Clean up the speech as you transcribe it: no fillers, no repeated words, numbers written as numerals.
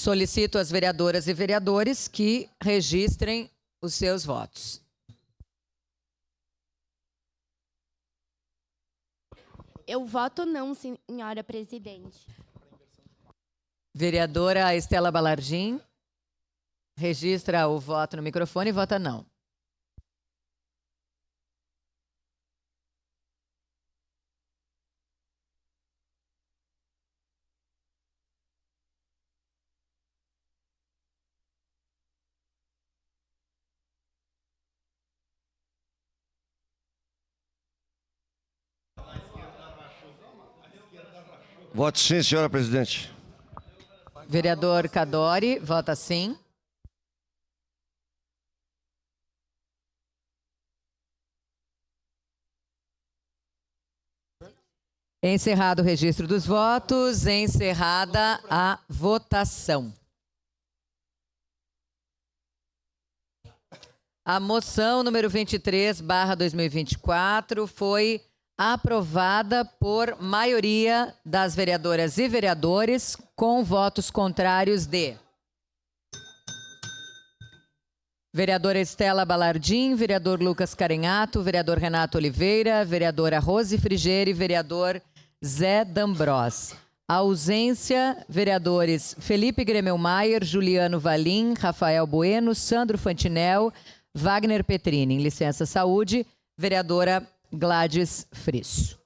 Solicito às vereadoras e vereadores que registrem os seus votos. Eu voto não, senhora presidente. Vereadora Estela Balardim, registra o voto no microfone e vota não. Voto sim, senhora presidente. Vereador Cadori, vota sim. Encerrado o registro dos votos, encerrada a votação. A moção número 23/2024 foi aprovada por maioria das vereadoras e vereadores, com votos contrários de vereadora Estela Balardim, vereador Lucas Carenhato, vereador Renato Oliveira, vereadora Rose Frigeri, vereador Zé D'Ambrós. A ausência, vereadores Felipe Gremelmaier, Juliano Valim, Rafael Bueno, Sandro Fantinel, Wagner Petrini. Em licença saúde, vereadora Gladys Frisso.